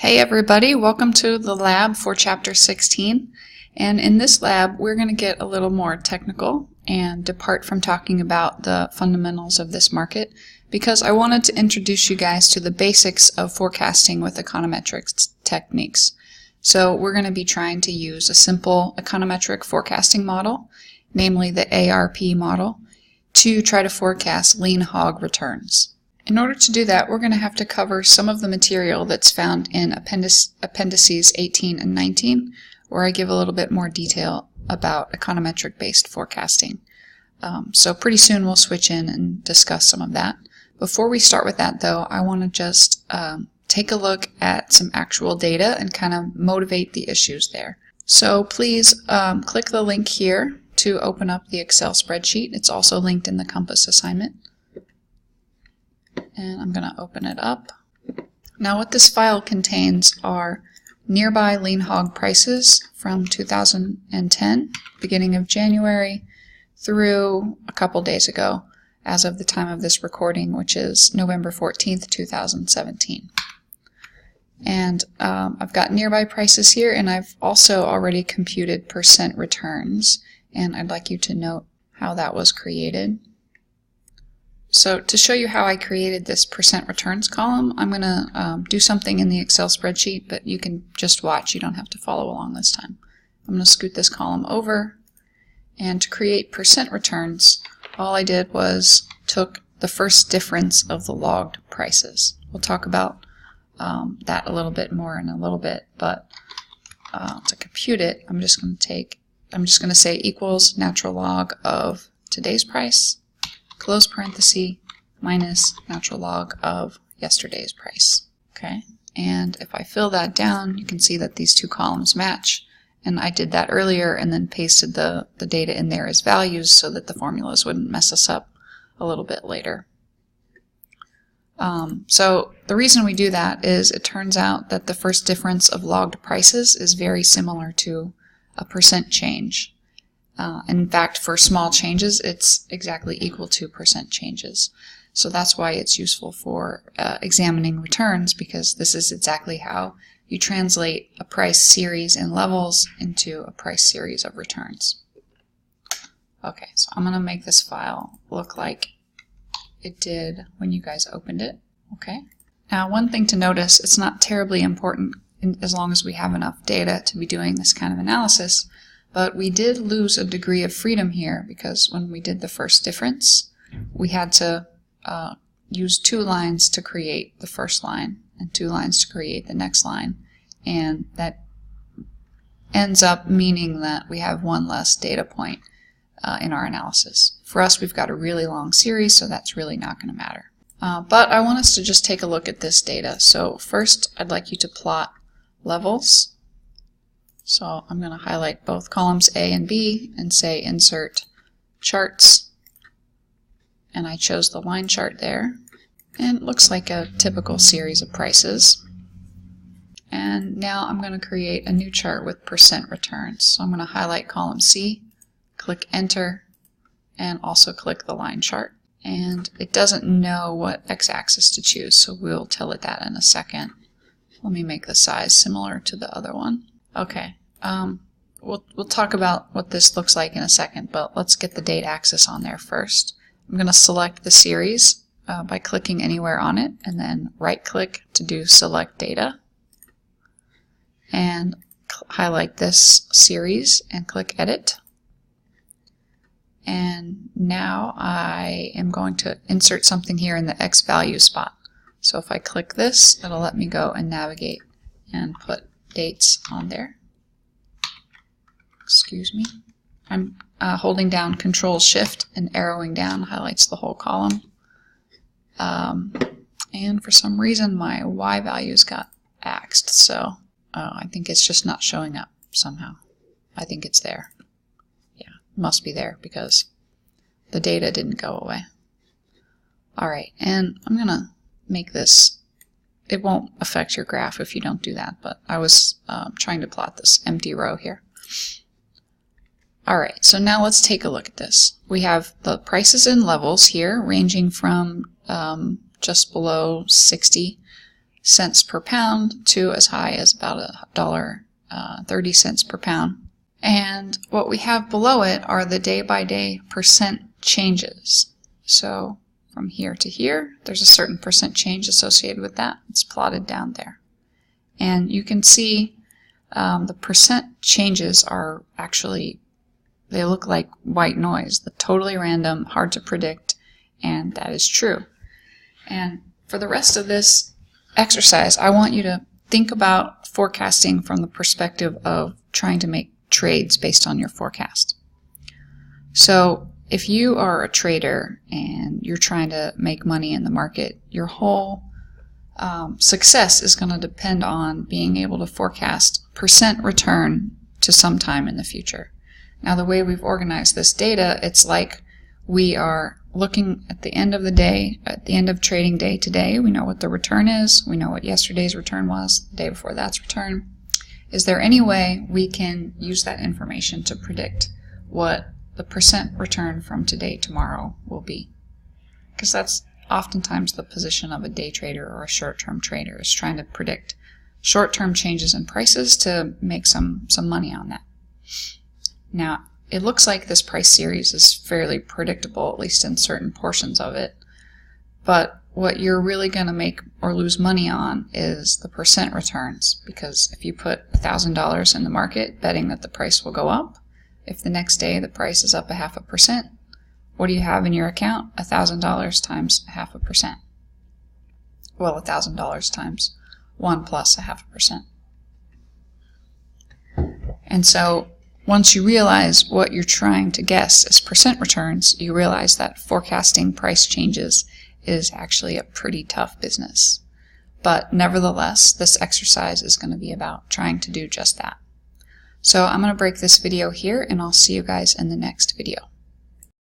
Hey everybody, welcome to the lab for Chapter 16. And in this lab, we're going to get a little more technical and depart from talking about the fundamentals of this market because I wanted to introduce you guys to the basics of forecasting with econometric techniques. So we're going to be trying to use a simple econometric forecasting model, namely the ARP model, to try to forecast lean hog returns. In order to do that, we're going to have to cover some of the material that's found in appendices 18 and 19, where I give a little bit more detail about econometric-based forecasting. So pretty soon we'll switch in and discuss some of that. Before we start with that, though, I want to just take a look at some actual data and kind of motivate the issues there. So please click the link here to open up the Excel spreadsheet. It's also linked in the Compass assignment. And I'm going to open it up. Now what this file contains are nearby lean hog prices from 2010, beginning of January, through a couple days ago, as of the time of this recording, which is November 14th, 2017. And I've got nearby prices here, and I've also already computed percent returns, and I'd like you to note how that was created. So to show you how I created this percent returns column, I'm going to do something in the Excel spreadsheet, but you can just watch. You don't have to follow along this time. I'm going to scoot this column over, and to create percent returns, all I did was took the first difference of the logged prices. We'll talk about that a little bit more in a little bit, but to compute it, I'm just going to say equals natural log of today's price, close parenthesis, minus natural log of yesterday's price. Okay, and if I fill that down, you can see that these two columns match, and I did that earlier and then pasted the data in there as values so that the formulas wouldn't mess us up a little bit later. So the reason we do that is it turns out that the first difference of logged prices is very similar to a percent change. In fact, for small changes, it's exactly equal to percent changes. So that's why it's useful for examining returns, because this is exactly how you translate a price series in levels into a price series of returns. Okay, so I'm going to make this file look like it did when you guys opened it. Okay. Now, one thing to notice, it's not terribly important as long as we have enough data to be doing this kind of analysis. But we did lose a degree of freedom here because when we did the first difference, we had to use two lines to create the first line and two lines to create the next line. And that ends up meaning that we have one less data point in our analysis. For us, we've got a really long series, so that's really not going to matter. But I want us to just take a look at this data. So first, I'd like you to plot levels. So I'm going to highlight both columns A and B and say insert charts, and I chose the line chart there, and it looks like a typical series of prices. And now I'm going to create a new chart with percent returns. So I'm going to highlight column C, click enter, and also click the line chart. And it doesn't know what x-axis to choose, so we'll tell it that in a second. Let me make the size similar to the other one. Okay. We'll talk about what this looks like in a second, but let's get the date axis on there first. I'm going to select the series by clicking anywhere on it, and then right-click to do Select Data, and highlight this series and click Edit. And now I am going to insert something here in the X value spot. So if I click this, it'll let me go and navigate and put dates on there. Excuse me. I'm holding down Control-Shift and arrowing down highlights the whole column. And for some reason my Y values got axed, so I think it's just not showing up somehow. I think it's there. Yeah, it must be there because the data didn't go away. Alright, and I'm going to make this, it won't affect your graph if you don't do that, but I was trying to plot this empty row here. Alright, so now let's take a look at this. We have the prices in levels here ranging from just below 60 cents per pound to as high as about $1.30 per pound. And what we have below it are the day-by-day percent changes. So from here to here, there's a certain percent change associated with that. It's plotted down there. And you can see the percent changes are actually, they look like white noise. They're totally random, hard to predict, and that is true. And for the rest of this exercise, I want you to think about forecasting from the perspective of trying to make trades based on your forecast. So if you are a trader and you're trying to make money in the market, your whole success is going to depend on being able to forecast percent return to some time in the future. Now, the way we've organized this data, it's like we are looking at the end of the day, at the end of trading day today. We know what the return is. We know what yesterday's return was, the day before that's return. Is there any way we can use that information to predict what the percent return from today tomorrow will be? Because that's oftentimes the position of a day trader or a short-term trader, is trying to predict short-term changes in prices to make some money on that. Now, it looks like this price series is fairly predictable, at least in certain portions of it, but what you're really going to make or lose money on is the percent returns, because if you put $1,000 in the market betting that the price will go up, if the next day the price is up 0.5%, what do you have in your account? $1,000 times 0.5%. Well, $1,000 times 1 plus 0.5%. And so once you realize what you're trying to guess as percent returns, you realize that forecasting price changes is actually a pretty tough business. But nevertheless, this exercise is going to be about trying to do just that. So I'm going to break this video here, and I'll see you guys in the next video.